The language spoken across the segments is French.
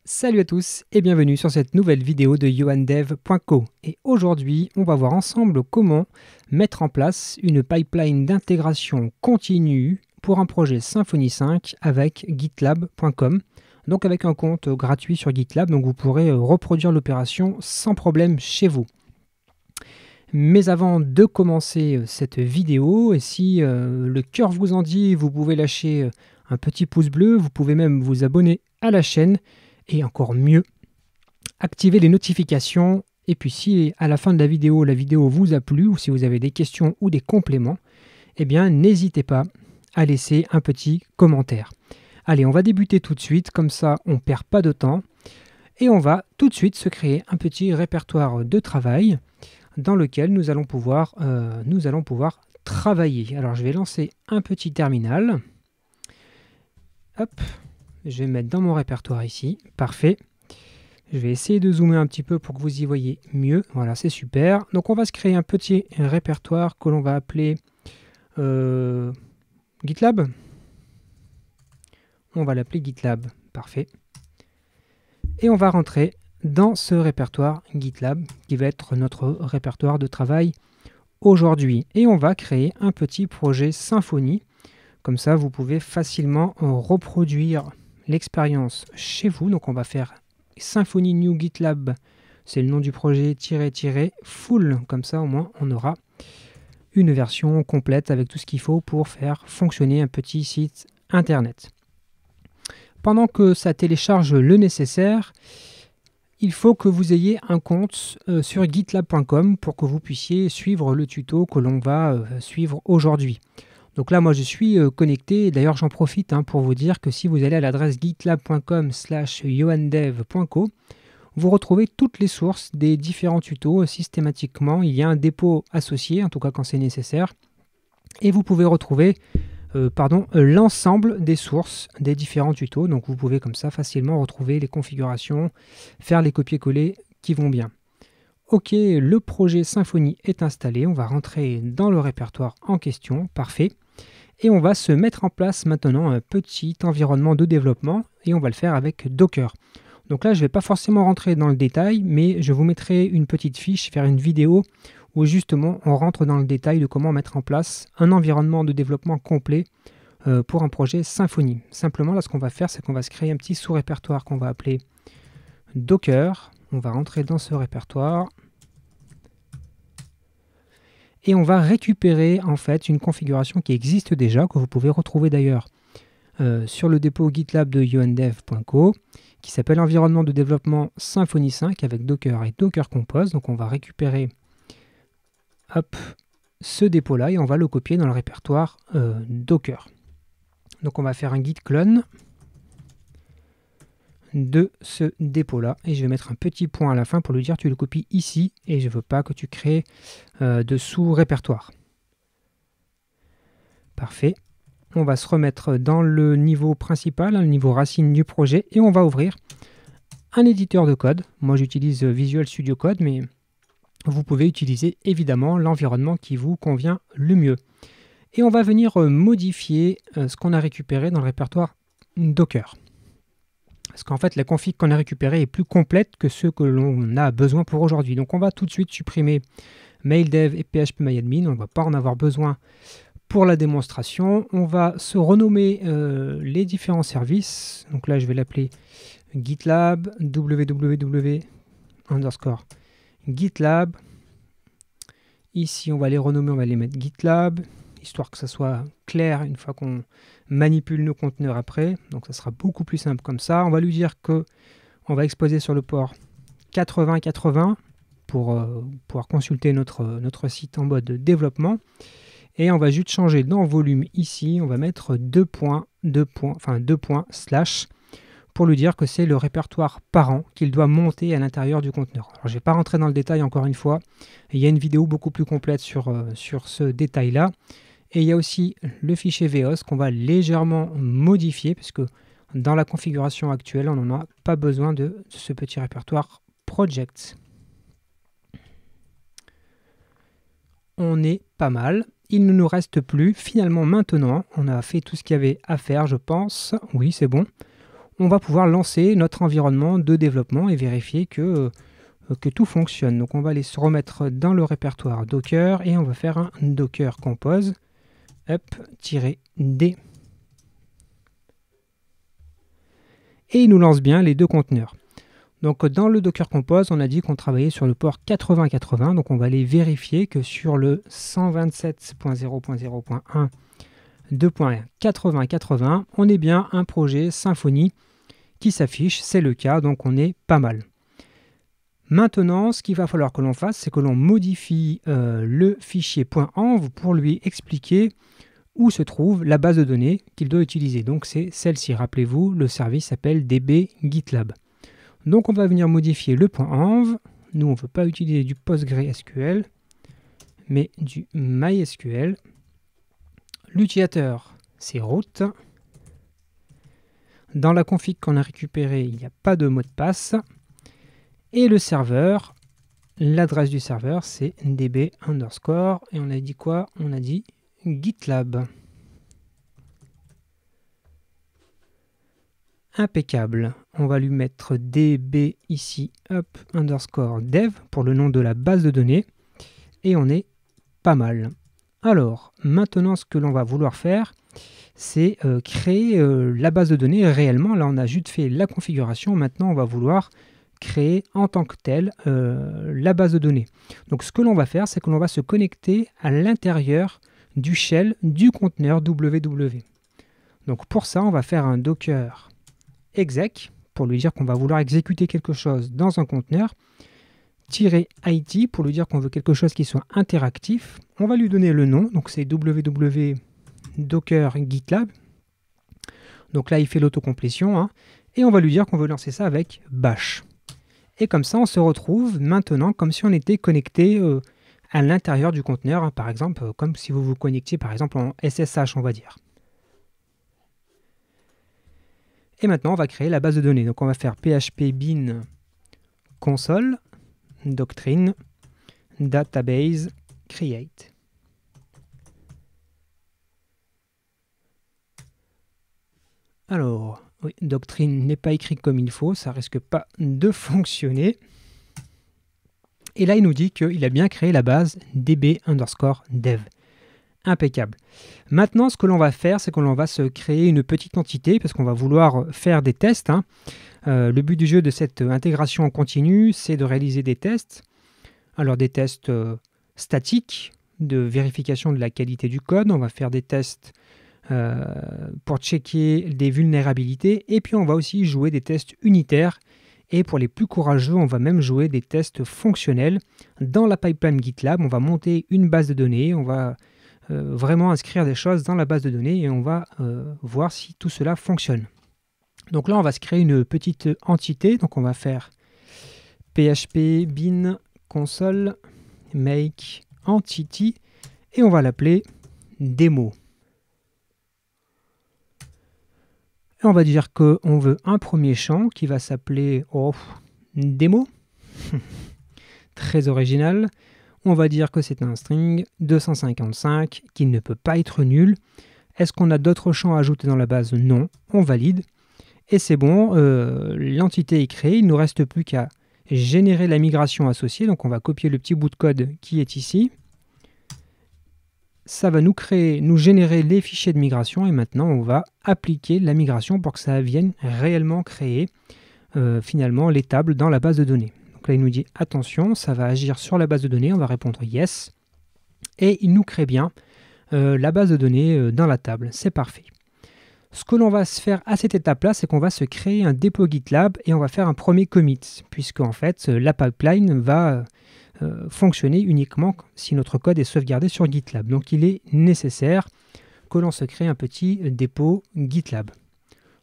Salut à tous et bienvenue sur cette nouvelle vidéo de yohandev.co. Et aujourd'hui, on va voir ensemble comment mettre en place une pipeline d'intégration continue pour un projet Symfony 5 avec gitlab.com. Donc avec un compte gratuit sur GitLab, donc vous pourrez reproduire l'opération sans problème chez vous. Mais avant de commencer cette vidéo, et si le cœur vous en dit, vous pouvez lâcher un petit pouce bleu, vous pouvez même vous abonner à la chaîne. Et encore mieux, activez les notifications. Et puis si à la fin de la vidéo vous a plu, ou si vous avez des questions ou des compléments, eh bien n'hésitez pas à laisser un petit commentaire. Allez, on va débuter tout de suite, comme ça on ne perd pas de temps. Et on va tout de suite se créer un petit répertoire de travail dans lequel nous allons pouvoir travailler. Alors je vais lancer un petit terminal. Hop. Je vais mettre dans mon répertoire ici. Parfait. Je vais essayer de zoomer un petit peu pour que vous y voyez mieux. Voilà, c'est super. Donc on va se créer un petit répertoire que l'on va appeler GitLab. On va l'appeler GitLab. Parfait. Et on va rentrer dans ce répertoire GitLab qui va être notre répertoire de travail aujourd'hui. Et on va créer un petit projet Symfony. Comme ça, vous pouvez facilement reproduire l'expérience chez vous. Donc on va faire Symfony New GitLab, c'est le nom du projet, full, comme ça au moins on aura une version complète avec tout ce qu'il faut pour faire fonctionner un petit site internet. Pendant que ça télécharge le nécessaire, il faut que vous ayez un compte sur gitlab.com pour que vous puissiez suivre le tuto que l'on va suivre aujourd'hui. Donc là, moi, je suis connecté. D'ailleurs, j'en profite pour vous dire que si vous allez à l'adresse gitlab.com/yohandev.co, vous retrouvez toutes les sources des différents tutos systématiquement. Il y a un dépôt associé, en tout cas quand c'est nécessaire. Et vous pouvez retrouver l'ensemble des sources des différents tutos. Donc vous pouvez comme ça facilement retrouver les configurations, faire les copier-coller qui vont bien. Ok, le projet Symfony est installé. On va rentrer dans le répertoire en question. Parfait. Et on va se mettre en place maintenant un petit environnement de développement et on va le faire avec Docker. Donc là, je ne vais pas forcément rentrer dans le détail, mais je vous mettrai une petite fiche, faire une vidéo où justement on rentre dans le détail de comment mettre en place un environnement de développement complet pour un projet Symfony. Simplement, là, ce qu'on va faire, c'est qu'on va se créer un petit sous-répertoire qu'on va appeler Docker. On va rentrer dans ce répertoire. Et on va récupérer en fait une configuration qui existe déjà, que vous pouvez retrouver d'ailleurs sur le dépôt GitLab de yohandev.co, qui s'appelle Environnement de développement Symfony 5 avec Docker et Docker Compose. Donc on va récupérer ce dépôt-là et on va le copier dans le répertoire Docker. Donc on va faire un git clone de ce dépôt-là et je vais mettre un petit point à la fin pour lui dire tu le copies ici et je ne veux pas que tu crées de sous-répertoire. Parfait. On va se remettre dans le niveau principal, le niveau racine du projet et on va ouvrir un éditeur de code. Moi j'utilise Visual Studio Code, mais vous pouvez utiliser évidemment l'environnement qui vous convient le mieux. Et on va venir modifier ce qu'on a récupéré dans le répertoire Docker. Parce qu'en fait, la config qu'on a récupérée est plus complète que ce que l'on a besoin pour aujourd'hui. Donc on va tout de suite supprimer maildev et phpMyAdmin. On ne va pas en avoir besoin pour la démonstration. On va se renommer les différents services. Donc là, je vais l'appeler GitLab, www_GitLab. Ici, on va les renommer, on va les mettre GitLab, histoire que ça soit clair une fois qu'on manipule nos conteneurs après. Donc ça sera beaucoup plus simple comme ça. On va lui dire que on va exposer sur le port 8080 pour pouvoir consulter notre site en mode développement. Et on va juste changer dans volume ici, on va mettre 2 points slash pour lui dire que c'est le répertoire parent qu'il doit monter à l'intérieur du conteneur. Alors, je ne vais pas rentrer dans le détail encore une fois. Il y a une vidéo beaucoup plus complète sur ce détail-là. Et il y a aussi le fichier VOS qu'on va légèrement modifier puisque dans la configuration actuelle, on n'en a pas besoin de ce petit répertoire project. On est pas mal. Il ne nous reste plus. Finalement, maintenant, on a fait tout ce qu'il y avait à faire, je pense. Oui, c'est bon. on va pouvoir lancer notre environnement de développement et vérifier que tout fonctionne. Donc on va aller se remettre dans le répertoire Docker et on va faire un Docker compose up-d et il nous lance bien les deux conteneurs. Donc dans le Docker Compose, on a dit qu'on travaillait sur le port 8080, donc on va aller vérifier que sur le 127.0.0.1 2.8080, on est bien un projet Symfony qui s'affiche, c'est le cas, donc on est pas mal. Maintenant, ce qu'il va falloir que l'on fasse, c'est que l'on modifie le fichier .env pour lui expliquer où se trouve la base de données qu'il doit utiliser. Donc c'est celle-ci, rappelez-vous, le service s'appelle DB GitLab. Donc on va venir modifier le .env. Nous, on ne veut pas utiliser du PostgreSQL, mais du MySQL. L'utilisateur, c'est root. Dans la config qu'on a récupérée, il n'y a pas de mot de passe. Et le serveur, l'adresse du serveur, c'est db _ et on a dit quoi? On a dit GitLab. Impeccable. On va lui mettre db ici up _ dev pour le nom de la base de données. Et on est pas mal. Alors, maintenant, ce que l'on va vouloir faire, c'est créer la base de données réellement. Là, on a juste fait la configuration. Maintenant, on va vouloir créer en tant que tel la base de données. Donc, ce que l'on va faire, c'est que l'on va se connecter à l'intérieur du shell du conteneur www. Donc, pour ça, on va faire un docker exec pour lui dire qu'on va vouloir exécuter quelque chose dans un conteneur, -it pour lui dire qu'on veut quelque chose qui soit interactif. On va lui donner le nom, donc c'est www docker GitLab. Donc là, il fait l'autocomplétion, hein, et on va lui dire qu'on veut lancer ça avec bash. Et comme ça, on se retrouve maintenant comme si on était connecté à l'intérieur du conteneur, hein, par exemple, comme si vous vous connectiez par exemple en SSH, on va dire. Et maintenant, on va créer la base de données. Donc on va faire php bin console doctrine database create. Alors, oui, doctrine n'est pas écrit comme il faut, ça risque pas de fonctionner. Et là, il nous dit qu'il a bien créé la base db _ dev. Impeccable. Maintenant, ce que l'on va faire, c'est qu'on va se créer une petite entité parce qu'on va vouloir faire des tests, hein. Le but du jeu de cette intégration en continu, c'est de réaliser des tests. Alors des tests statiques de vérification de la qualité du code. On va faire des tests pour checker des vulnérabilités. Et puis on va aussi jouer des tests unitaires. Et pour les plus courageux, on va même jouer des tests fonctionnels. Dans la pipeline GitLab, on va monter une base de données. On va vraiment inscrire des choses dans la base de données et on va voir si tout cela fonctionne. Donc là, on va se créer une petite entité. Donc on va faire php bin console make entity et on va l'appeler démo. Et on va dire qu'on veut un premier champ qui va s'appeler démo. Très original. On va dire que c'est un string 255 qui ne peut pas être nul. Est-ce qu'on a d'autres champs à ajouter dans la base? Non. On valide. Et c'est bon, l'entité est créée. Il ne nous reste plus qu'à générer la migration associée. Donc on va copier le petit bout de code qui est ici. Ça va nous générer les fichiers de migration. Et maintenant, on va appliquer la migration pour que ça vienne réellement créer finalement les tables dans la base de données. Donc là, il nous dit attention, ça va agir sur la base de données. On va répondre yes. Et il nous crée bien la base de données dans la table. C'est parfait. Ce que l'on va se faire à cette étape-là, c'est qu'on va se créer un dépôt GitLab et on va faire un premier commit, puisque en fait, la pipeline va fonctionner uniquement si notre code est sauvegardé sur GitLab. Donc il est nécessaire que l'on se crée un petit dépôt GitLab.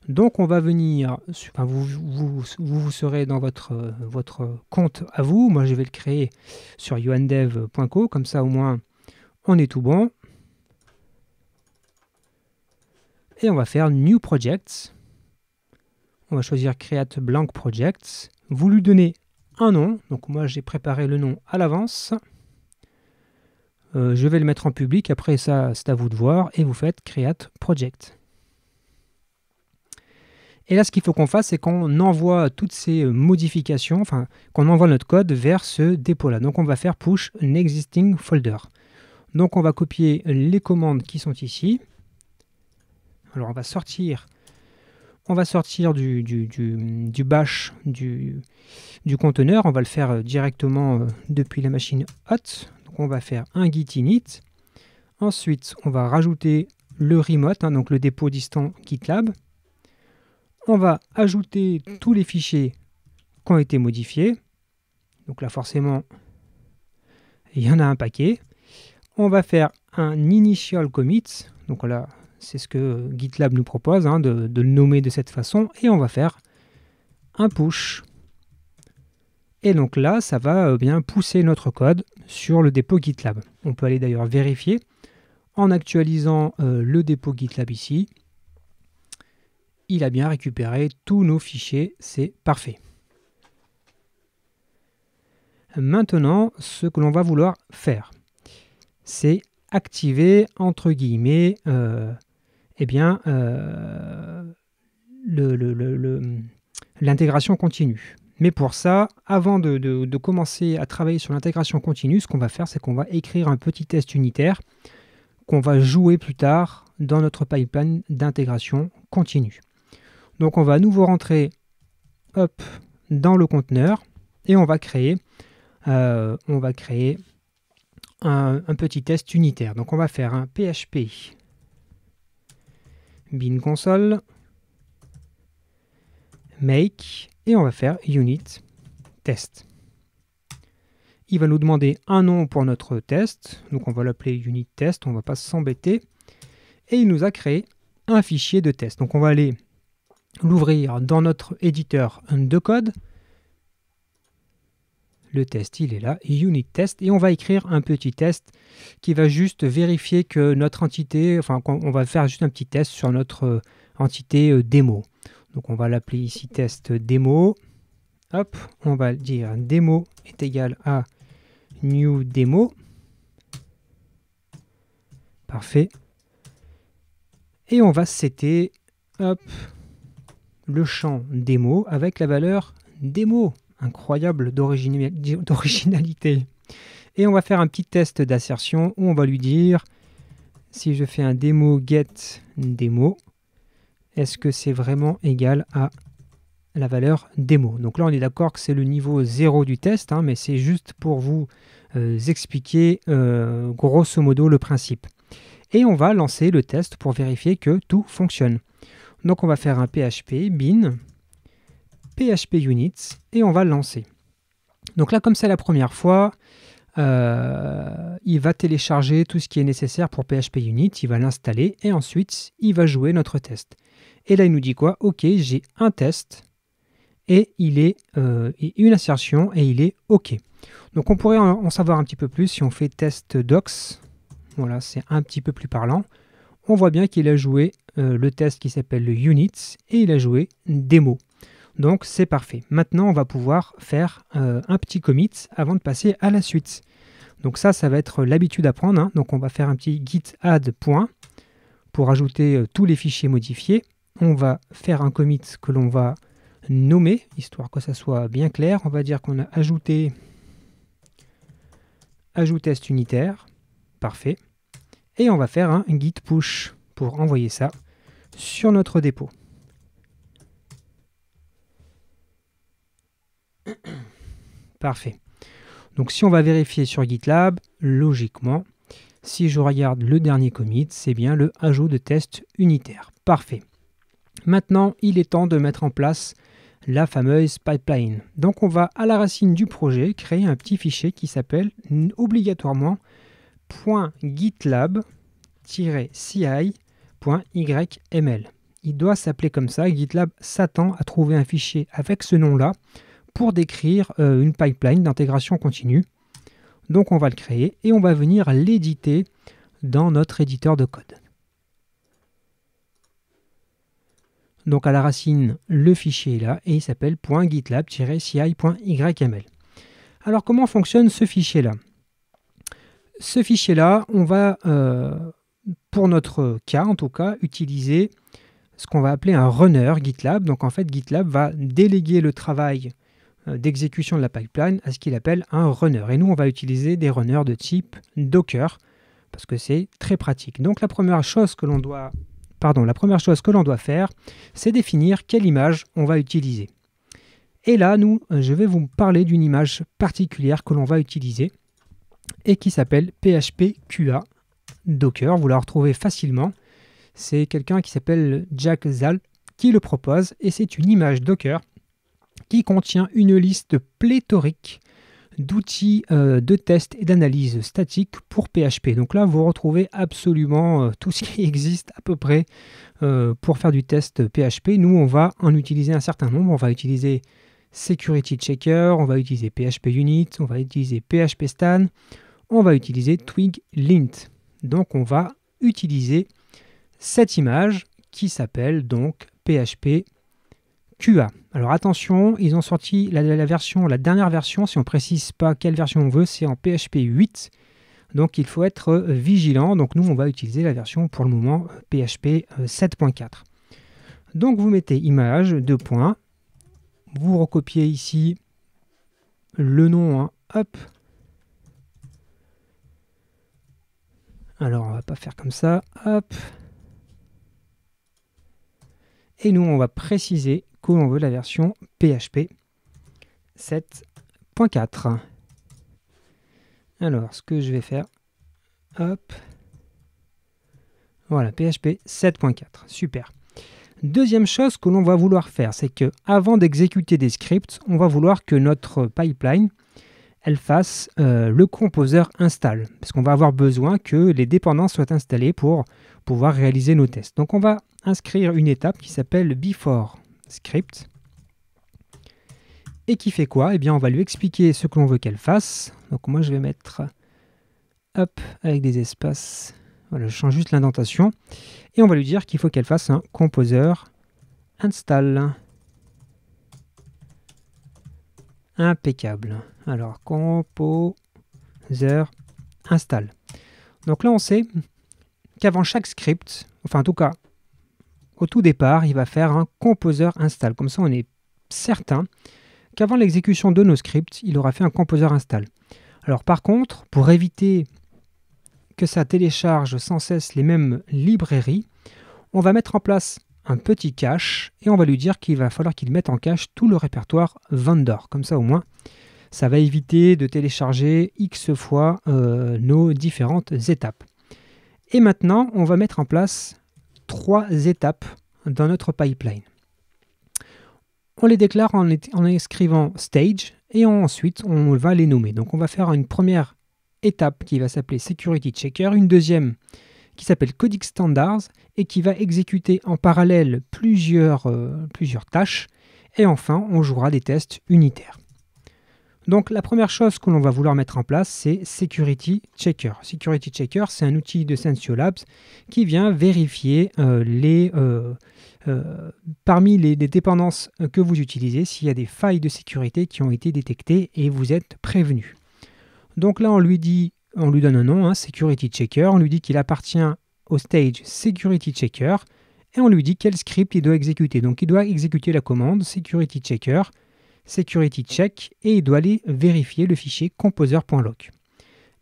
Donc on va venir, enfin, vous serez dans votre compte à vous. Moi je vais le créer sur yoandev.co, comme ça au moins on est tout bon. Et on va faire New Projects. On va choisir Create Blank Projects. Vous lui donnez un nom. Donc moi j'ai préparé le nom à l'avance. Je vais le mettre en public. Après ça, c'est à vous de voir. Et vous faites Create Project. Et là, ce qu'il faut qu'on fasse, c'est qu'on envoie toutes ces modifications, enfin, qu'on envoie notre code vers ce dépôt-là. Donc, on va faire push an existing folder. Donc, on va copier les commandes qui sont ici. Alors, on va sortir du bash du conteneur. On va le faire directement depuis la machine hot. Donc, on va faire un git init. Ensuite, on va rajouter le remote, donc le dépôt distant GitLab. On va ajouter tous les fichiers qui ont été modifiés. Donc là, forcément, il y en a un paquet. On va faire un initial commit. Donc là, c'est ce que GitLab nous propose, de le nommer de cette façon. Et on va faire un push. Et donc là, ça va bien pousser notre code sur le dépôt GitLab. On peut aller d'ailleurs vérifier en actualisant le dépôt GitLab ici. Il a bien récupéré tous nos fichiers, c'est parfait. Maintenant, ce que l'on va vouloir faire, c'est activer, entre guillemets, l'intégration continue. Mais pour ça, avant de commencer à travailler sur l'intégration continue, ce qu'on va faire, c'est qu'on va écrire un petit test unitaire qu'on va jouer plus tard dans notre pipeline d'intégration continue. Donc on va à nouveau rentrer dans le conteneur et on va créer un petit test unitaire. Donc on va faire un PHP bin console make et on va faire unit test. Il va nous demander un nom pour notre test, donc on va l'appeler unit test, on ne va pas s'embêter. Et il nous a créé un fichier de test. Donc on va aller l'ouvrir dans notre éditeur de code. Le test, il est là, unit test, et on va écrire un petit test qui va juste vérifier que notre entité, enfin on va faire juste un petit test sur notre entité démo. Donc on va l'appeler ici test démo. Hop, on va dire démo est égal à new démo. Parfait. Et on va setter le champ démo avec la valeur démo. Incroyable d'originalité. Et on va faire un petit test d'assertion où on va lui dire, si je fais un démo get démo, est-ce que c'est vraiment égal à la valeur démo? Donc là, on est d'accord que c'est le niveau 0 du test, mais c'est juste pour vous expliquer grosso modo le principe. Et on va lancer le test pour vérifier que tout fonctionne. Donc on va faire un PHP bin PHP units et on va le lancer. Donc là, comme c'est la première fois, il va télécharger tout ce qui est nécessaire pour PHP unit, il va l'installer et ensuite il va jouer notre test. Et là, il nous dit quoi? Ok, j'ai un test et il est une assertion et il est ok. Donc on pourrait en savoir un petit peu plus si on fait test docs. Voilà, c'est un petit peu plus parlant. On voit bien qu'il a joué le test qui s'appelle le units et il a joué démo. Donc c'est parfait. Maintenant, on va pouvoir faire un petit commit avant de passer à la suite. Donc ça va être l'habitude à prendre. Donc on va faire un petit git add point pour ajouter tous les fichiers modifiés. On va faire un commit que l'on va nommer, histoire que ça soit bien clair. On va dire qu'on a ajouté ajout test unitaire. Parfait. Et on va faire un git push pour envoyer ça sur notre dépôt. Parfait. Donc si on va vérifier sur GitLab, logiquement, si je regarde le dernier commit, c'est bien le ajout de test unitaire. Parfait. Maintenant, il est temps de mettre en place la fameuse pipeline. Donc on va à la racine du projet créer un petit fichier qui s'appelle obligatoirement .gitlab-ci.yml. Il doit s'appeler comme ça. GitLab s'attend à trouver un fichier avec ce nom-là pour décrire une pipeline d'intégration continue. Donc on va le créer et on va venir l'éditer dans notre éditeur de code. Donc à la racine, le fichier est là et il s'appelle .gitlab-ci.yml. Alors comment fonctionne ce fichier-là? Ce fichier-là, on va, pour notre cas en tout cas, utiliser ce qu'on va appeler un runner GitLab. Donc en fait, GitLab va déléguer le travail d'exécution de la pipeline à ce qu'il appelle un runner. Et nous, on va utiliser des runners de type Docker parce que c'est très pratique. Donc la première chose que l'on doit faire, c'est définir quelle image on va utiliser. Et là, je vais vous parler d'une image particulière que l'on va utiliser et qui s'appelle PHP QA Docker. Vous la retrouvez facilement. C'est quelqu'un qui s'appelle Jack Zal qui le propose et c'est une image Docker qui contient une liste pléthorique d'outils de test et d'analyse statique pour PHP. Donc là, vous retrouvez absolument tout ce qui existe à peu près pour faire du test PHP. Nous, on va en utiliser un certain nombre. On va utiliser Security Checker, on va utiliser PHP Unit, on va utiliser PHP Stan, on va utiliser Twig Lint. Donc, on va utiliser cette image qui s'appelle donc PHP QA. Alors attention, ils ont sorti la dernière version, si on ne précise pas quelle version on veut, c'est en PHP 8. Donc il faut être vigilant. Donc nous, on va utiliser la version pour le moment PHP 7.4. Donc vous mettez image, deux points. Vous recopiez ici le nom, hein, hop. Alors on va pas faire comme ça, hop. Et nous, on va préciser que l'on veut la version PHP 7.4. Alors, ce que je vais faire, hop, voilà, PHP 7.4, super. Deuxième chose que l'on va vouloir faire, c'est que avant d'exécuter des scripts, on va vouloir que notre pipeline, elle fasse le composer install, parce qu'on va avoir besoin que les dépendances soient installées pour pouvoir réaliser nos tests. Donc, on va inscrire une étape qui s'appelle before script. Et qui fait quoi? Eh bien, on va lui expliquer ce que l'on veut qu'elle fasse. Donc, moi, je vais mettre hop, avec des espaces. Voilà, je change juste l'indentation. Et on va lui dire qu'il faut qu'elle fasse un composer install. Impeccable. Alors, composer install. Donc là, on sait qu'avant chaque script, enfin en tout cas, au tout départ, il va faire un composer install. Comme ça, on est certain qu'avant l'exécution de nos scripts, il aura fait un composer install. Alors par contre, pour éviter que ça télécharge sans cesse les mêmes librairies, on va mettre en place un petit cache et on va lui dire qu'il va falloir qu'il mette en cache tout le répertoire vendor. Comme ça, au moins, ça va éviter de télécharger X fois nos différentes étapes. Et maintenant, on va mettre en place 3 étapes dans notre pipeline. On les déclare en écrivant stage et ensuite on va les nommer. Donc on va faire une première étape qui va s'appeler Security Checker, une deuxième qui s'appelle Coding Standards et qui va exécuter en parallèle plusieurs tâches et enfin on jouera des tests unitaires. Donc la première chose que l'on va vouloir mettre en place, c'est Security Checker. Security Checker, c'est un outil de Sensio Labs qui vient vérifier parmi les dépendances que vous utilisez, s'il y a des failles de sécurité qui ont été détectées et vous êtes prévenu. Donc là, on lui donne un nom, hein, Security Checker, on lui dit qu'il appartient au stage Security Checker et on lui dit quel script il doit exécuter. Donc il doit exécuter la commande Security Checker, Security Check et il doit aller vérifier le fichier composer.log.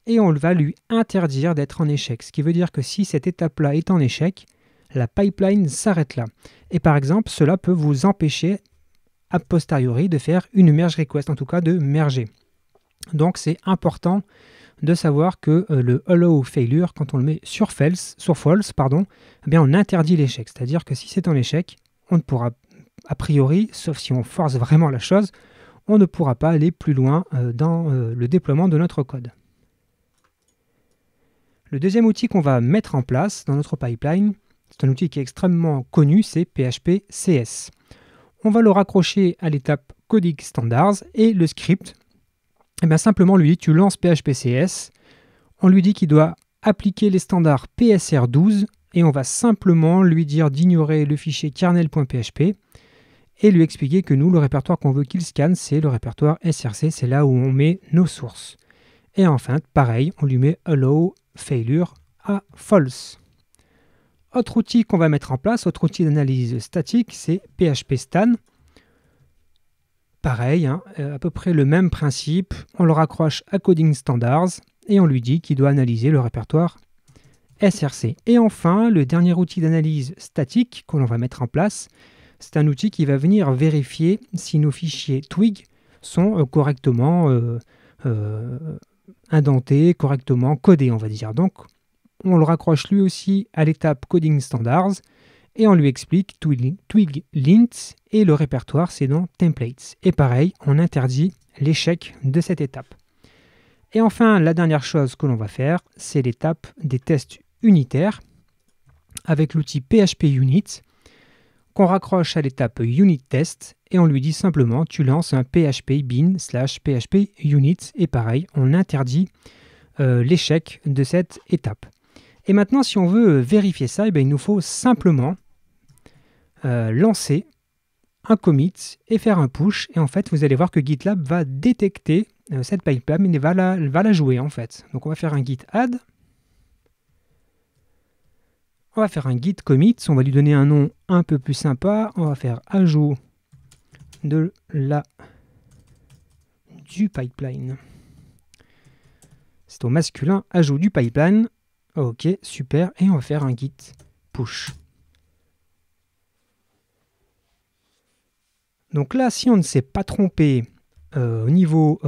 Et on va lui interdire d'être en échec, ce qui veut dire que si cette étape-là est en échec, la pipeline s'arrête là. Et par exemple, cela peut vous empêcher a posteriori de faire une merge request, en tout cas de merger. Donc c'est important de savoir que le allow failure, quand on le met sur false, eh bien on interdit l'échec. C'est-à-dire que si c'est en échec, on ne pourra a priori, sauf si on force vraiment la chose, on ne pourra pas aller plus loin dans le déploiement de notre code. Le deuxième outil qu'on va mettre en place dans notre pipeline, c'est un outil qui est extrêmement connu, c'est PHP CS. On va le raccrocher à l'étape Coding Standards et le script, eh bien simplement lui dit tu lances PHP CS, on lui dit qu'il doit appliquer les standards PSR12 et on va simplement lui dire d'ignorer le fichier kernel.php et lui expliquer que nous, le répertoire qu'on veut qu'il scanne, c'est le répertoire SRC, c'est là où on met nos sources. Et enfin, pareil, on lui met allow failure à false. Autre outil qu'on va mettre en place, autre outil d'analyse statique, c'est PHP-Stan. Pareil, hein, à peu près le même principe. On le raccroche à Coding Standards et on lui dit qu'il doit analyser le répertoire SRC. Et enfin, le dernier outil d'analyse statique que l'on va mettre en place, c'est un outil qui va venir vérifier si nos fichiers Twig sont correctement indentés, correctement codés, on va dire. Donc, on le raccroche lui aussi à l'étape Coding Standards et on lui explique Twig Lints et le répertoire, c'est dans Templates. Et pareil, on interdit l'échec de cette étape. Et enfin, la dernière chose que l'on va faire, c'est l'étape des tests unitaires avec l'outil PHP Unit qu'on raccroche à l'étape Unit Test et on lui dit simplement tu lances un PHP bin/PHP Unit et pareil, on interdit l'échec de cette étape. Et maintenant, si on veut vérifier ça, il nous faut simplement lancer un commit et faire un push. Et en fait, vous allez voir que GitLab va détecter cette pipeline et va la jouer en fait. Donc on va faire un git add. On va faire un git commit. On va lui donner un nom un peu plus sympa. On va faire ajout du pipeline. C'est au masculin, ajout du pipeline. Ok, super. Et on va faire un git push. Donc là, si on ne s'est pas trompé au niveau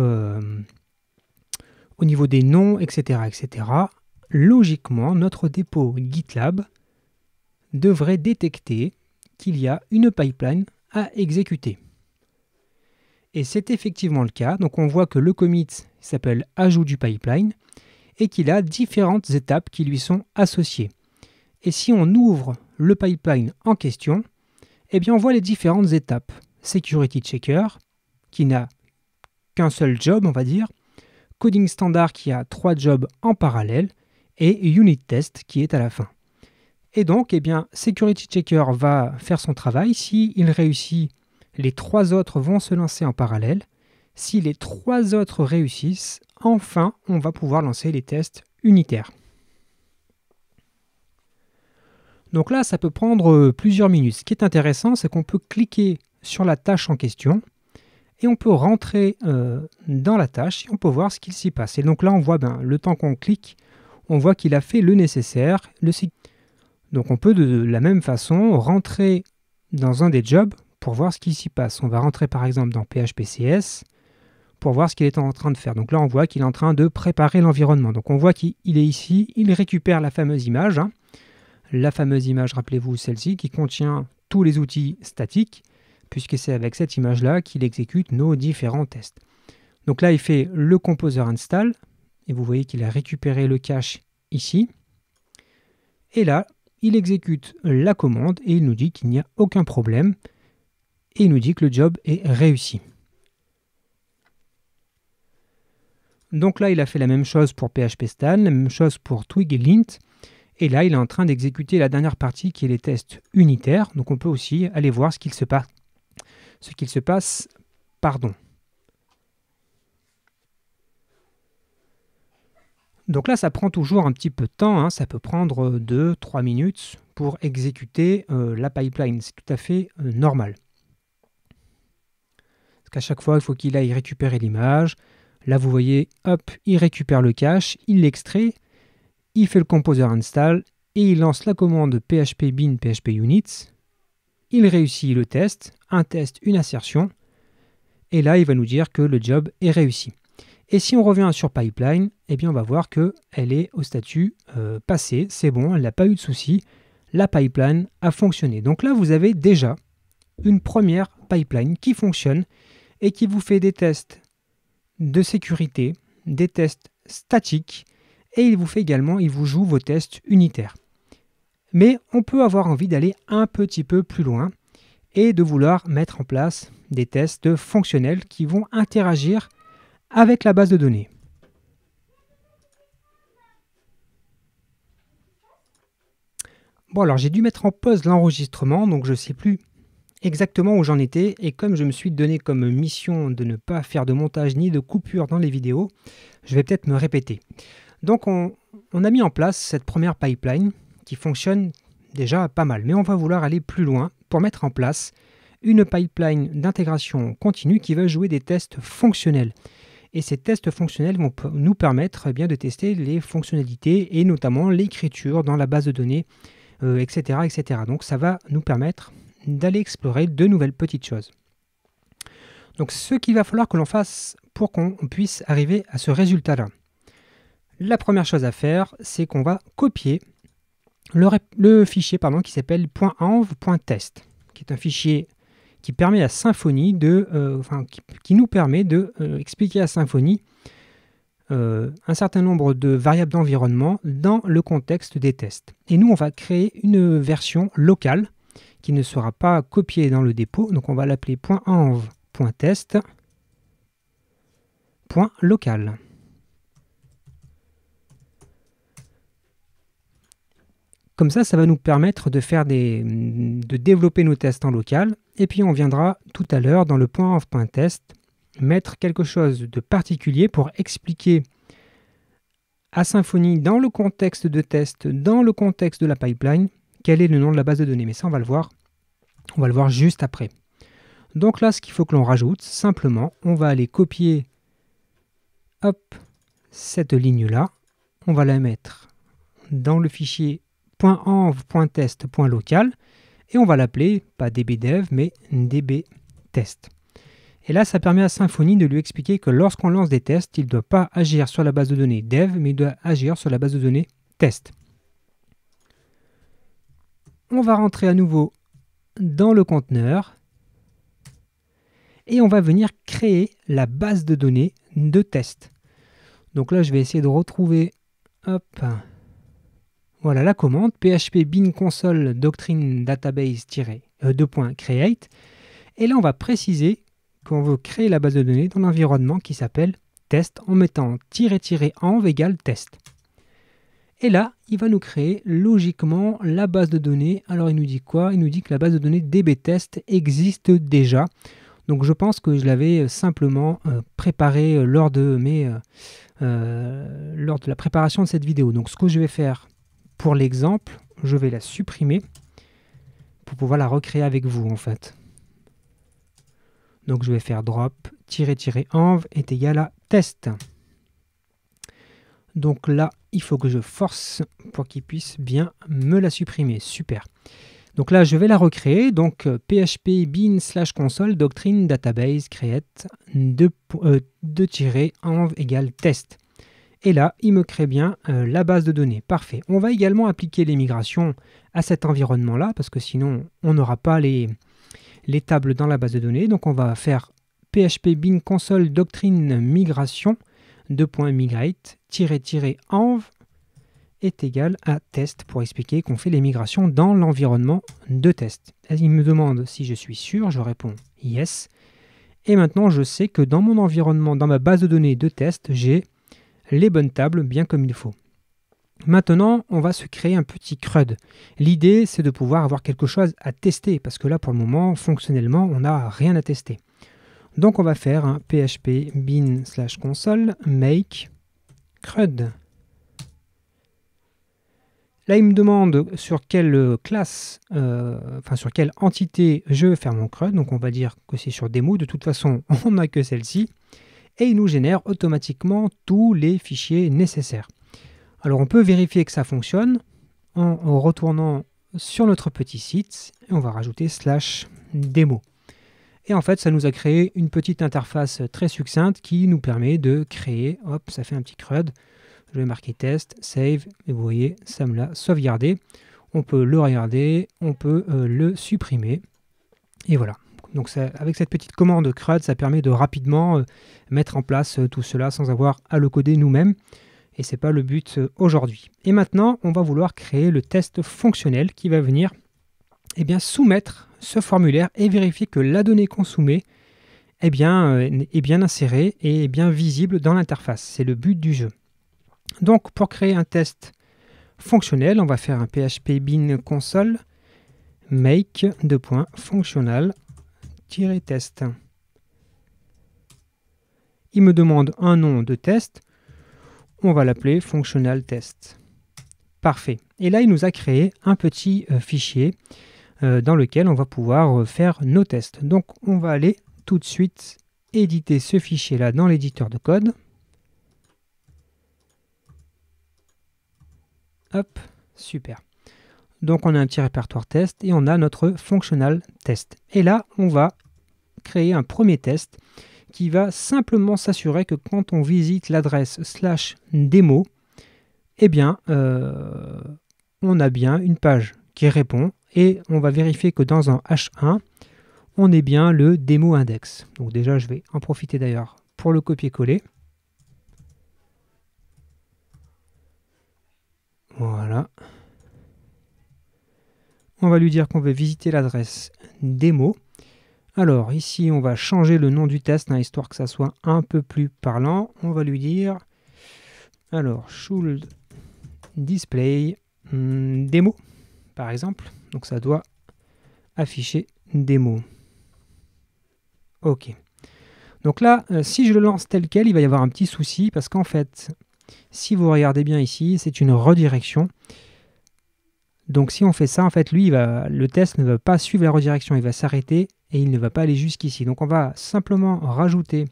des noms, etc., logiquement, notre dépôt GitLab devrait détecter qu'il y a une pipeline à exécuter. Et c'est effectivement le cas. Donc on voit que le commit s'appelle ajout du pipeline et qu'il a différentes étapes qui lui sont associées. Et si on ouvre le pipeline en question, eh bien on voit les différentes étapes. Security Checker, qui n'a qu'un seul job, on va dire, Coding Standard qui a 3 jobs en parallèle, et Unit Test qui est à la fin. Et donc, eh bien, Security Checker va faire son travail. S'il réussit, les 3 autres vont se lancer en parallèle. Si les 3 autres réussissent, enfin, on va pouvoir lancer les tests unitaires. Donc là, ça peut prendre plusieurs minutes. Ce qui est intéressant, c'est qu'on peut cliquer sur la tâche en question et on peut rentrer dans la tâche et on peut voir ce qu'il s'y passe. Et donc là, on voit le temps qu'on clique, on voit qu'il a fait le nécessaire. Donc on peut de la même façon rentrer dans un des jobs pour voir ce qui s'y passe. On va rentrer par exemple dans PHPCS pour voir ce qu'il est en train de faire. Donc là, on voit qu'il est en train de préparer l'environnement. Donc on voit qu'il est ici, il récupère la fameuse image. La fameuse image, rappelez-vous, celle-ci, qui contient tous les outils statiques, puisque c'est avec cette image-là qu'il exécute nos différents tests. Donc là, il fait le composer install, et vous voyez qu'il a récupéré le cache ici. Et là, il exécute la commande, et il nous dit qu'il n'y a aucun problème, et il nous dit que le job est réussi. Donc là, il a fait la même chose pour PHP-Stan, la même chose pour Twig et Lint, et là, il est en train d'exécuter la dernière partie qui est les tests unitaires. Donc on peut aussi aller voir ce qu'il se passe. Donc là, ça prend toujours un petit peu de temps. Ça peut prendre 2-3 minutes pour exécuter la pipeline. C'est tout à fait normal. Parce qu'à chaque fois, il faut qu'il aille récupérer l'image. Là, vous voyez, hop, il récupère le cache, il l'extrait. Il fait le composer install et il lance la commande php bin php units. Il réussit le test, un test, une assertion. Et là, il va nous dire que le job est réussi. Et si on revient sur pipeline, eh bien, on va voir qu'elle est au statut passé. C'est bon, elle n'a pas eu de souci. La pipeline a fonctionné. Donc là, vous avez déjà une première pipeline qui fonctionne et qui vous fait des tests de sécurité, des tests statiques. Et il vous joue vos tests unitaires. Mais on peut avoir envie d'aller un petit peu plus loin et de vouloir mettre en place des tests fonctionnels qui vont interagir avec la base de données. Bon, alors j'ai dû mettre en pause l'enregistrement, donc je ne sais plus exactement où j'en étais. Et comme je me suis donné comme mission de ne pas faire de montage ni de coupure dans les vidéos, je vais peut-être me répéter. Donc on a mis en place cette première pipeline qui fonctionne déjà pas mal. Mais on va vouloir aller plus loin pour mettre en place une pipeline d'intégration continue qui va jouer des tests fonctionnels. Et ces tests fonctionnels vont nous permettre bien de tester les fonctionnalités et notamment l'écriture dans la base de données, etc., etc. Donc ça va nous permettre d'aller explorer de nouvelles petites choses. Donc ce qu'il va falloir que l'on fasse pour qu'on puisse arriver à ce résultat-là. La première chose à faire, c'est qu'on va copier le fichier qui s'appelle .env.test, qui est un fichier qui permet à Symfony qui nous permet de expliquer à Symfony un certain nombre de variables d'environnement dans le contexte des tests. Et nous, on va créer une version locale qui ne sera pas copiée dans le dépôt. Donc on va l'appeler .env.test.local. Comme ça va nous permettre de développer nos tests en local. Et puis on viendra tout à l'heure dans le .env.test mettre quelque chose de particulier pour expliquer à Symfony dans le contexte de test, dans le contexte de la pipeline, quel est le nom de la base de données. Mais ça, on va le voir juste après. Donc là, ce qu'il faut que l'on rajoute, simplement, on va aller copier cette ligne-là. On va la mettre dans le fichier .env.test.local et on va l'appeler, pas dbdev, mais dbtest. Et là, ça permet à Symfony de lui expliquer que lorsqu'on lance des tests, il ne doit pas agir sur la base de données dev, mais il doit agir sur la base de données test. On va rentrer à nouveau dans le conteneur et on va venir créer la base de données de test. Donc là, je vais essayer de retrouver voilà la commande php bin console doctrine database-2.create. Et là, on va préciser qu'on veut créer la base de données dans l'environnement qui s'appelle test en mettant --env égale test. Et là, il va nous créer logiquement la base de données. Alors, il nous dit quoi? Il nous dit que la base de données dbtest existe déjà. Donc, je pense que je l'avais simplement préparé lors de la préparation de cette vidéo. Donc, ce que je vais faire pour l'exemple, je vais la supprimer pour pouvoir la recréer avec vous, en fait. Donc, je vais faire drop --env est égal à test. Donc là, il faut que je force pour qu'il puisse bien me la supprimer. Super. Donc là, je vais la recréer. Donc php bin /console doctrine database create 2-env égale test. Et là, il me crée bien la base de données. Parfait. On va également appliquer les migrations à cet environnement-là, parce que sinon, on n'aura pas les tables dans la base de données. Donc on va faire php bin console doctrine migration 2.migrate --env est égal à test pour expliquer qu'on fait les migrations dans l'environnement de test. Il me demande si je suis sûr, je réponds yes. Et maintenant, je sais que dans mon environnement, dans ma base de données de test, j'ai les bonnes tables bien comme il faut. Maintenant, on va se créer un petit CRUD. L'idée, c'est de pouvoir avoir quelque chose à tester, parce que là, pour le moment, fonctionnellement, on n'a rien à tester. Donc, on va faire un php bin /console make CRUD. Là, il me demande sur quelle classe, sur quelle entité je veux faire mon CRUD. Donc, on va dire que c'est sur démo. De toute façon, on n'a que celle-ci. Et il nous génère automatiquement tous les fichiers nécessaires. Alors, on peut vérifier que ça fonctionne en retournant sur notre petit site. Et on va rajouter /démo. Et en fait, ça nous a créé une petite interface très succincte qui nous permet de créer, hop, ça fait un petit CRUD. Je vais marquer test, save, et vous voyez, ça me l'a sauvegardé. On peut le regarder, on peut le supprimer. Et voilà. Donc avec cette petite commande CRUD, ça permet de rapidement mettre en place tout cela sans avoir à le coder nous-mêmes. Et ce n'est pas le but aujourd'hui. Et maintenant, on va vouloir créer le test fonctionnel qui va venir soumettre ce formulaire et vérifier que la donnée qu'on soumet est bien insérée et est bien visible dans l'interface. C'est le but du jeu. Donc, pour créer un test fonctionnel, on va faire un php bin console make functional-test. Il me demande un nom de test. On va l'appeler functional test. Parfait. Et là, il nous a créé un petit fichier dans lequel on va pouvoir faire nos tests. Donc, on va aller tout de suite éditer ce fichier-là dans l'éditeur de code. Hop, super. Donc, on a un petit répertoire test et on a notre functional test. Et là, on va créer un premier test qui va simplement s'assurer que quand on visite l'adresse /demo, eh bien, on a bien une page qui répond et on va vérifier que dans un H1, on ait bien le démo index. Donc déjà, je vais en profiter d'ailleurs pour le copier-coller. Voilà. On va lui dire qu'on veut visiter l'adresse démo. Alors ici, on va changer le nom du test, histoire que ça soit un peu plus parlant. On va lui dire, alors, should display démo, par exemple. Donc ça doit afficher démo. Ok. Donc là, si je le lance tel quel, il va y avoir un petit souci, parce qu'en fait, si vous regardez bien ici, c'est une redirection. Donc si on fait ça, en fait, lui, le test ne va pas suivre la redirection, il va s'arrêter et il ne va pas aller jusqu'ici. Donc on va simplement rajouter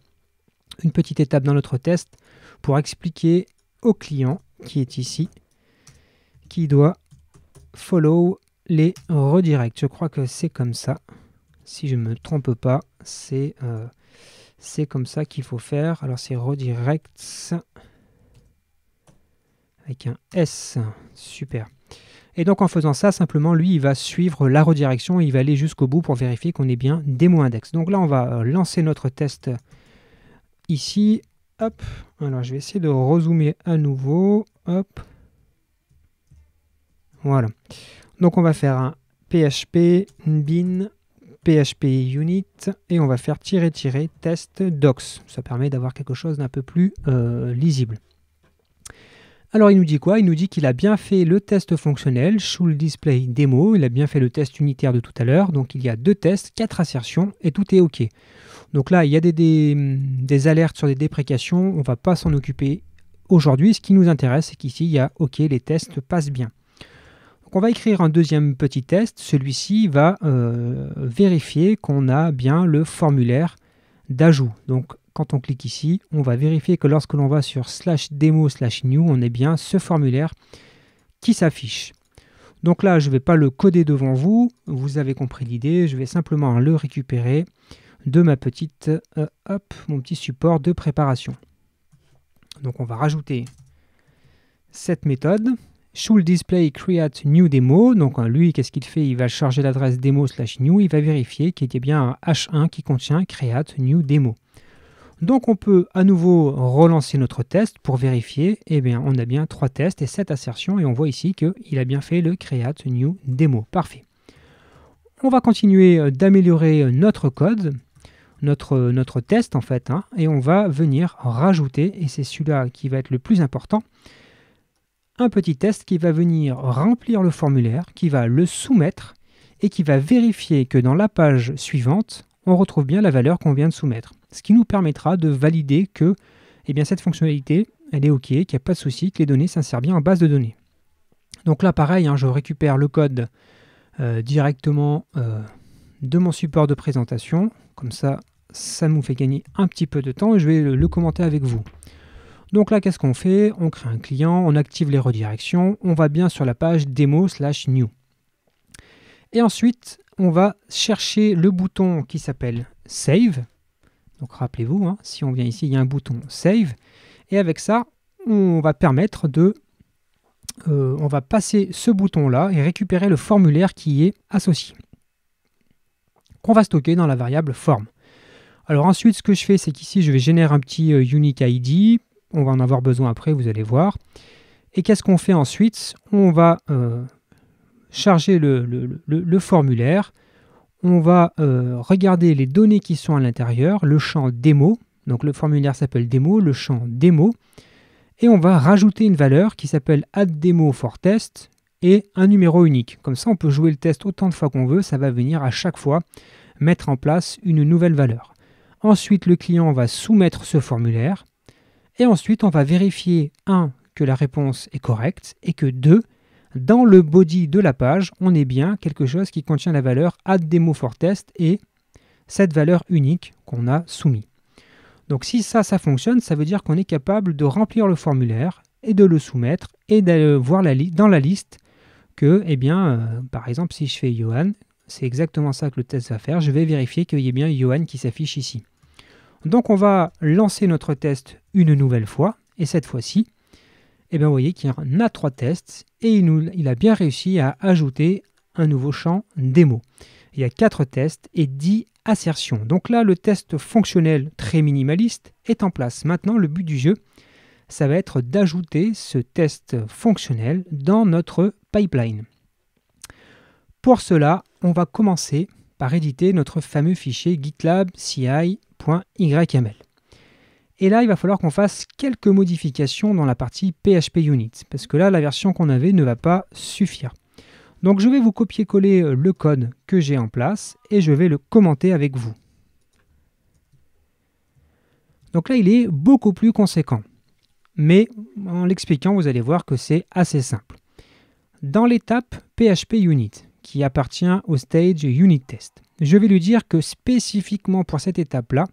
une petite étape dans notre test pour expliquer au client qui est ici, qui doit follow les redirects. Je crois que c'est comme ça. Si je ne me trompe pas, c'est comme ça qu'il faut faire. Alors c'est redirects avec un S. Super. Et donc en faisant ça, simplement, lui, il va suivre la redirection et il va aller jusqu'au bout pour vérifier qu'on est bien démo index. Donc là, on va lancer notre test ici. Hop. Alors je vais essayer de rezoomer à nouveau. Hop. Voilà. Donc on va faire un php bin php unit et on va faire -- test docs. Ça permet d'avoir quelque chose d'un peu plus lisible. Alors il nous dit quoi? Il nous dit qu'il a bien fait le test fonctionnel, should display demo, il a bien fait le test unitaire de tout à l'heure, donc il y a 2 tests, 4 assertions et tout est OK. Donc là il y a des alertes sur des déprécations, on ne va pas s'en occuper aujourd'hui. Ce qui nous intéresse, c'est qu'ici il y a OK, les tests passent bien. Donc on va écrire un deuxième petit test, celui-ci va vérifier qu'on a bien le formulaire d'ajout. Donc quand on clique ici, on va vérifier que lorsque l'on va sur /demo/new, on ait bien ce formulaire qui s'affiche. Donc là, je ne vais pas le coder devant vous, vous avez compris l'idée, je vais simplement le récupérer de ma petite, mon petit support de préparation. Donc on va rajouter cette méthode, should display create new demo. Donc lui, qu'est-ce qu'il fait? Il va charger l'adresse demo/new, il va vérifier qu'il y a bien un H1 qui contient create new demo. Donc on peut à nouveau relancer notre test pour vérifier, eh bien on a bien 3 tests et 7 assertions et on voit ici qu'il a bien fait le create new demo. Parfait. On va continuer d'améliorer notre code, notre test en fait, et on va venir rajouter, et c'est celui-là qui va être le plus important, un petit test qui va venir remplir le formulaire, qui va le soumettre et qui va vérifier que dans la page suivante, on retrouve bien la valeur qu'on vient de soumettre. Ce qui nous permettra de valider que cette fonctionnalité, elle est OK, qu'il n'y a pas de souci, que les données s'insèrent bien en base de données. Donc là, pareil, je récupère le code directement de mon support de présentation. Comme ça, ça nous fait gagner un petit peu de temps et je vais le commenter avec vous. Donc là, qu'est-ce qu'on fait? On crée un client, on active les redirections, on va bien sur la page demo/new. Et ensuite, on va chercher le bouton qui s'appelle Save. Donc rappelez-vous, si on vient ici, il y a un bouton Save. Et avec ça, on va permettre on va passer ce bouton-là et récupérer le formulaire qui est associé, qu'on va stocker dans la variable form. Alors ensuite, ce que je fais, c'est qu'ici, je vais générer un petit unique ID. On va en avoir besoin après, vous allez voir. Et qu'est-ce qu'on fait ensuite? On va charger le formulaire. On va regarder les données qui sont à l'intérieur, le champ démo. Donc le formulaire s'appelle démo, le champ démo. Et on va rajouter une valeur qui s'appelle addDemoForTest et un numéro unique. Comme ça, on peut jouer le test autant de fois qu'on veut. Ça va venir à chaque fois mettre en place une nouvelle valeur. Ensuite, le client va soumettre ce formulaire. Et ensuite, on va vérifier, 1, que la réponse est correcte et que 2, dans le body de la page, on ait bien quelque chose qui contient la valeur add_demo_for_test et cette valeur unique qu'on a soumis. Donc si ça fonctionne, ça veut dire qu'on est capable de remplir le formulaire et de le soumettre et de voir dans la liste que, par exemple, si je fais Johan, c'est exactement ça que le test va faire. Je vais vérifier qu'il y ait bien Johan qui s'affiche ici. Donc on va lancer notre test une nouvelle fois et cette fois-ci, vous voyez qu'il y en a 3 tests et il a bien réussi à ajouter un nouveau champ démo. Il y a 4 tests et 10 assertions. Donc là, le test fonctionnel très minimaliste est en place. Maintenant, le but du jeu, ça va être d'ajouter ce test fonctionnel dans notre pipeline. Pour cela, on va commencer par éditer notre fameux fichier GitLab CI.yml. Et là, il va falloir qu'on fasse quelques modifications dans la partie PHP Unit, parce que là, la version qu'on avait ne va pas suffire. Donc je vais vous copier-coller le code que j'ai en place et je vais le commenter avec vous. Donc là, il est beaucoup plus conséquent. Mais en l'expliquant, vous allez voir que c'est assez simple. Dans l'étape PHP Unit, qui appartient au stage Unit Test, je vais lui dire que spécifiquement pour cette étape-là,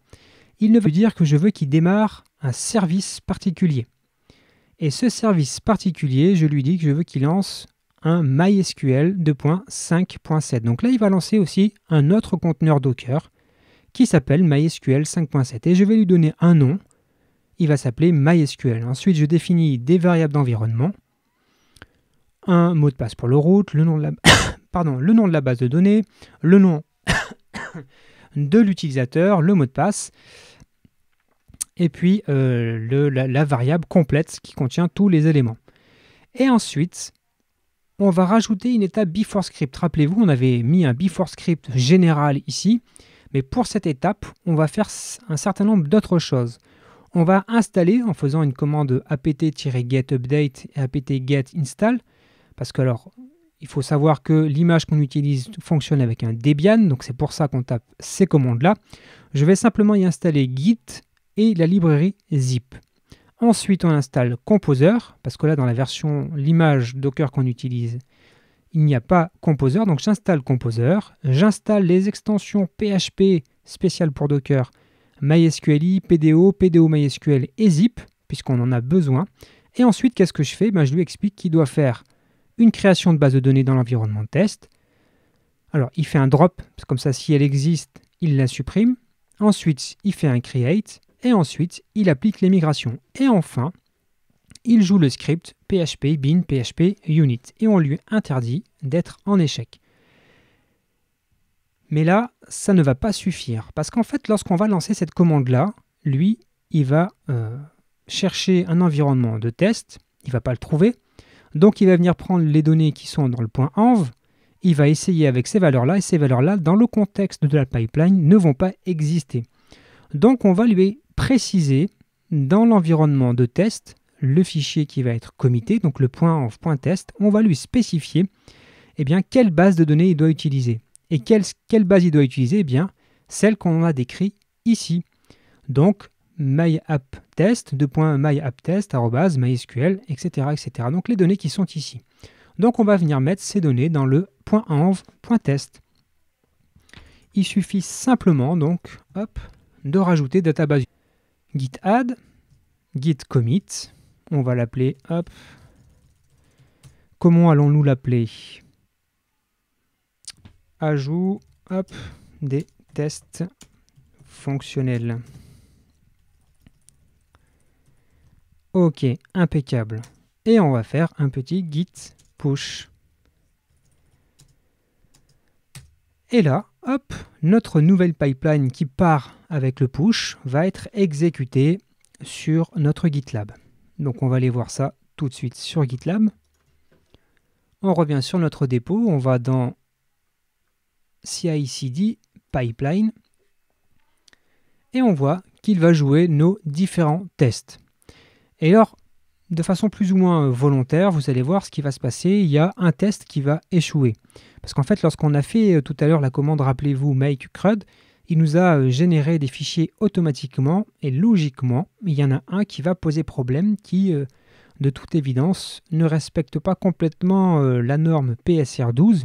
il ne veut dire que je veux qu'il démarre un service particulier. Et ce service particulier, je lui dis que je veux qu'il lance un MySQL 2.5.7. Donc là, il va lancer aussi un autre conteneur Docker qui s'appelle MySQL 5.7. Et je vais lui donner un nom. Il va s'appeler MySQL. Ensuite, je définis des variables d'environnement, un mot de passe pour le root, le nom de la, le nom de la base de données, le nom de l'utilisateur, le mot de passe, et puis la variable complète qui contient tous les éléments. Et ensuite, on va rajouter une étape before script. Rappelez-vous, on avait mis un before script général ici, mais pour cette étape, on va faire un certain nombre d'autres choses. On va installer en faisant une commande apt-get update et apt-get install, parce que alors, il faut savoir que l'image qu'on utilise fonctionne avec un Debian, donc c'est pour ça qu'on tape ces commandes-là. Je vais simplement y installer Git et la librairie zip. Ensuite, on installe Composer, parce que là, dans la version, l'image Docker qu'on utilise, il n'y a pas Composer, donc j'installe Composer, j'installe les extensions PHP spéciales pour Docker, MySQLi, PDO, PDO MySQL et zip, puisqu'on en a besoin. Et ensuite, qu'est-ce que je fais? Je lui explique qu'il doit faire une création de base de données dans l'environnement de test. Alors, il fait un drop, comme ça, si elle existe, il la supprime. Ensuite, il fait un create. Et ensuite, il applique les migrations. Et enfin, il joue le script PHP bin PHP unit. Et on lui interdit d'être en échec. Mais là, ça ne va pas suffire. Parce qu'en fait, lorsqu'on va lancer cette commande-là, lui, il va chercher un environnement de test. Il ne va pas le trouver. Donc, il va venir prendre les données qui sont dans le point env. Il va essayer avec ces valeurs-là. Et ces valeurs-là, dans le contexte de la pipeline, ne vont pas exister. Donc, on va lui préciser dans l'environnement de test le fichier qui va être commité, donc le .env.test, on va lui spécifier quelle base de données il doit utiliser. Et quelle base il doit utiliser? Celle qu'on a décrite ici. Donc, myapptest, myapptest, @mysql, etc., etc. Donc, les données qui sont ici. Donc, on va venir mettre ces données dans le .env.test. Il suffit simplement, donc, de rajouter database git add, git commit, on va l'appeler, comment allons-nous l'appeler? Ajout, des tests fonctionnels. Ok, impeccable. Et on va faire un petit git push. Et là, notre nouvelle pipeline qui part avec le push va être exécutée sur notre GitLab. Donc on va aller voir ça tout de suite sur GitLab. On revient sur notre dépôt, on va dans CI/CD pipeline et on voit qu'il va jouer nos différents tests. Et alors, de façon plus ou moins volontaire, vous allez voir ce qui va se passer. Il y a un test qui va échouer. Parce qu'en fait, lorsqu'on a fait tout à l'heure la commande, rappelez-vous, make CRUD, il nous a généré des fichiers automatiquement et logiquement. Il y en a un qui va poser problème, qui de toute évidence, ne respecte pas complètement la norme PSR12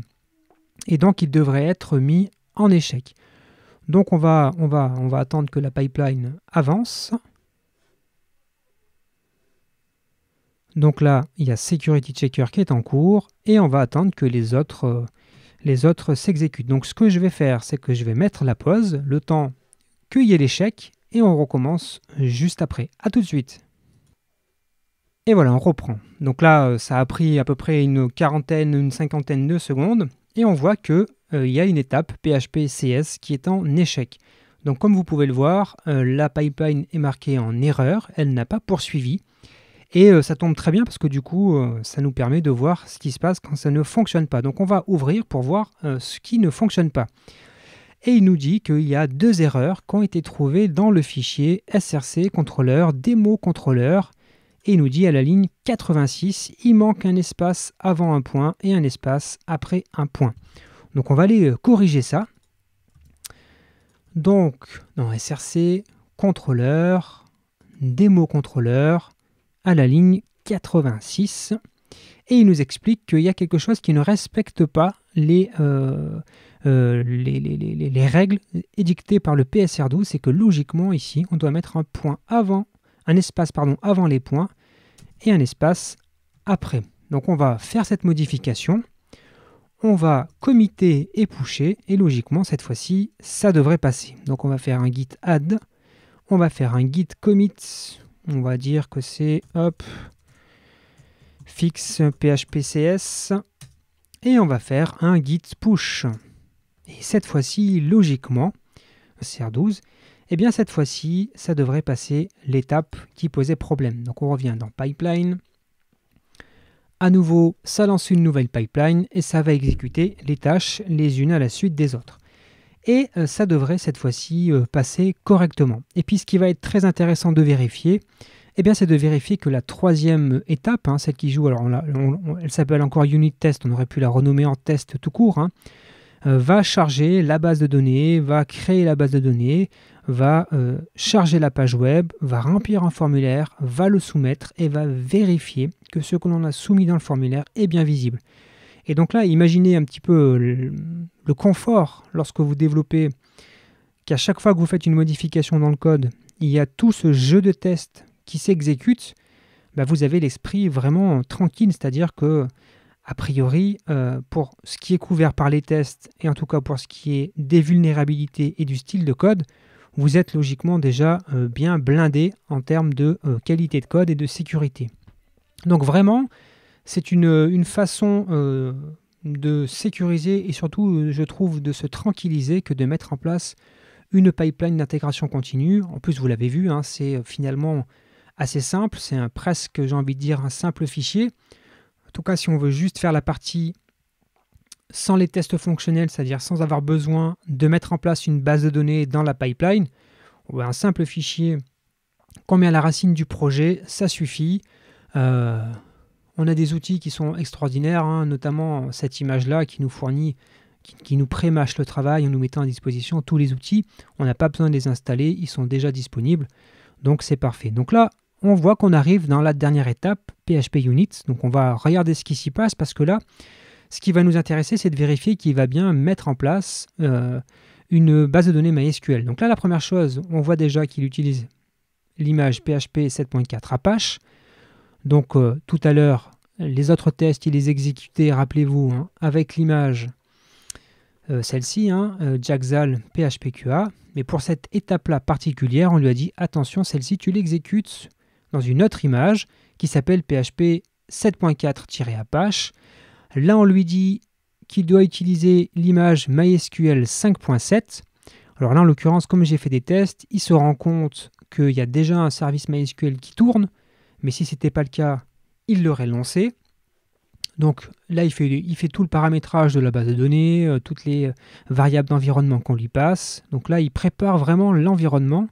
et donc il devrait être mis en échec. Donc on va attendre que la pipeline avance. Donc là, il y a Security Checker qui est en cours et on va attendre que les autres s'exécutent. Donc ce que je vais faire, c'est que je vais mettre la pause, le temps qu'il y ait l'échec et on recommence juste après. A tout de suite. Et voilà, on reprend. Donc là, ça a pris à peu près une cinquantaine de secondes et on voit que il y a une étape PHP CS qui est en échec. Donc comme vous pouvez le voir, la pipeline est marquée en erreur, elle n'a pas poursuivi. Et ça tombe très bien parce que du coup, ça nous permet de voir ce qui se passe quand ça ne fonctionne pas. Donc on va ouvrir pour voir ce qui ne fonctionne pas. Et il nous dit qu'il y a 2 erreurs qui ont été trouvées dans le fichier src contrôleur démo contrôleur. Et il nous dit à la ligne 86, il manque un espace avant un point et un espace après un point. Donc on va aller corriger ça. Donc dans src contrôleur démo contrôleur à la ligne 86 et il nous explique qu'il y a quelque chose qui ne respecte pas les règles édictées par le PSR12, c'est que logiquement ici on doit mettre un espace avant les points et un espace après. Donc on va faire cette modification, on va committer et pusher et logiquement cette fois-ci ça devrait passer. Donc on va faire un git add, on va faire un git commit. On va dire que c'est fix phpcs et on va faire un git push. Et cette fois-ci, logiquement, CR12, eh bien cette fois-ci, ça devrait passer l'étape qui posait problème. Donc on revient dans pipeline. À nouveau, ça lance une nouvelle pipeline et ça va exécuter les tâches les unes à la suite des autres. Et ça devrait cette fois-ci passer correctement. Et puis ce qui va être très intéressant de vérifier, eh bien, c'est de vérifier que la 3e étape, celle qui joue, alors elle s'appelle encore unit test, on aurait pu la renommer en test tout court, va charger la base de données, va créer la base de données, va charger la page web, va remplir un formulaire, va le soumettre et va vérifier que ce que l'on a soumis dans le formulaire est bien visible. Et donc là, imaginez un petit peu le confort lorsque vous développez, qu'à chaque fois que vous faites une modification dans le code, il y a tout ce jeu de tests qui s'exécute, vous avez l'esprit vraiment tranquille, c'est-à-dire que, a priori, pour ce qui est couvert par les tests, et en tout cas pour ce qui est des vulnérabilités et du style de code, vous êtes logiquement déjà bien blindé en termes de qualité de code et de sécurité. Donc vraiment, c'est une façon de sécuriser et surtout, je trouve, de se tranquilliser que de mettre en place une pipeline d'intégration continue. En plus, vous l'avez vu, c'est finalement assez simple. C'est presque, j'ai envie de dire, un simple fichier. En tout cas, si on veut juste faire la partie sans les tests fonctionnels, c'est-à-dire sans avoir besoin de mettre en place une base de données dans la pipeline, un simple fichier qu'on met à la racine du projet, ça suffit. On a des outils qui sont extraordinaires, notamment cette image-là qui nous fournit, qui nous pré-mâche le travail en nous mettant à disposition tous les outils. On n'a pas besoin de les installer, ils sont déjà disponibles, donc c'est parfait. Donc là, on voit qu'on arrive dans la dernière étape, PHP Units. Donc on va regarder ce qui s'y passe parce que là, ce qui va nous intéresser, c'est de vérifier qu'il va bien mettre en place une base de données MySQL. Donc là, la première chose, on voit déjà qu'il utilise l'image PHP 7.4 Apache. Donc tout à l'heure, les autres tests, il les exécutait, rappelez-vous, avec l'image celle-ci, Jaxal PHPQA. Mais pour cette étape-là particulière, on lui a dit, attention, celle-ci, tu l'exécutes dans une autre image qui s'appelle PHP 7.4-Apache. Là, on lui dit qu'il doit utiliser l'image MySQL 5.7. Alors là, en l'occurrence, comme j'ai fait des tests, il se rend compte qu'il y a déjà un service MySQL qui tourne, mais si ce n'était pas le cas, il l'aurait lancé. Donc là, il fait tout le paramétrage de la base de données, toutes les variables d'environnement qu'on lui passe. Donc là, il prépare vraiment l'environnement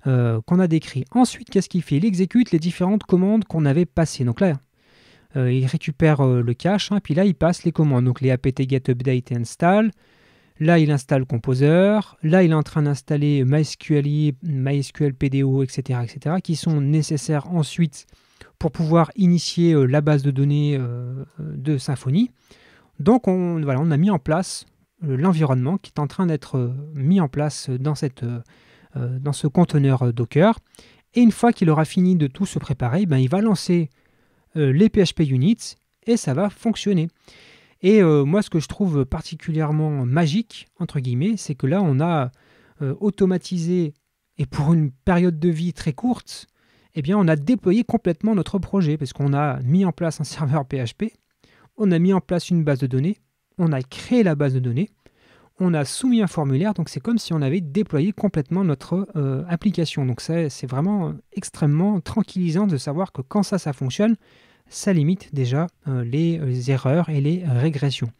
qu'on a décrit. Ensuite, qu'est-ce qu'il fait? Il exécute les différentes commandes qu'on avait passées. Donc là, il récupère le cache, puis là, il passe les commandes. Donc les apt get update et install. Là, il installe Composer. Là, il est en train d'installer MySQL, MySQL PDO, etc., qui sont nécessaires ensuite pour pouvoir initier la base de données de Symfony. Donc on a mis en place l'environnement qui est en train d'être mis en place dans ce conteneur Docker. Et une fois qu'il aura fini de tout se préparer, il va lancer les PHP units et ça va fonctionner. Et moi, ce que je trouve particulièrement magique, entre guillemets, c'est que là, on a automatisé, et pour une période de vie très courte, eh bien, on a déployé complètement notre projet, parce qu'on a mis en place un serveur PHP, on a mis en place une base de données, on a créé la base de données, on a soumis un formulaire, donc c'est comme si on avait déployé complètement notre application. Donc c'est vraiment extrêmement tranquillisant de savoir que quand ça fonctionne, ça limite déjà les erreurs et les régressions.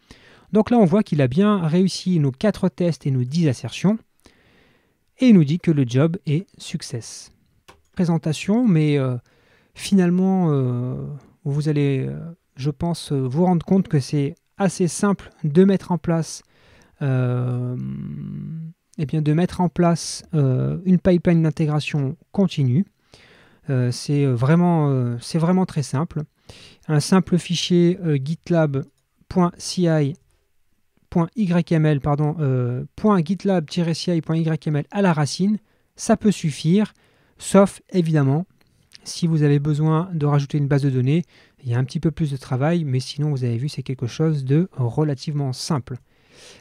Donc là, on voit qu'il a bien réussi nos 4 tests et nos 10 assertions, et il nous dit que le job est success. Présentation, mais finalement, vous allez, je pense, vous rendre compte que c'est assez simple de mettre en place une pipeline d'intégration continue. C'est vraiment très simple. Un simple fichier gitlab.yml à la racine, ça peut suffire, sauf évidemment si vous avez besoin de rajouter une base de données, il y a un petit peu plus de travail, mais sinon vous avez vu, c'est quelque chose de relativement simple.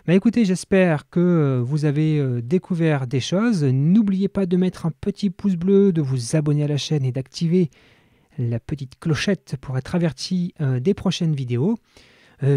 Écoutez, j'espère que vous avez découvert des choses. N'oubliez pas de mettre un petit pouce bleu, de vous abonner à la chaîne et d'activer la petite clochette pour être averti des prochaines vidéos. Je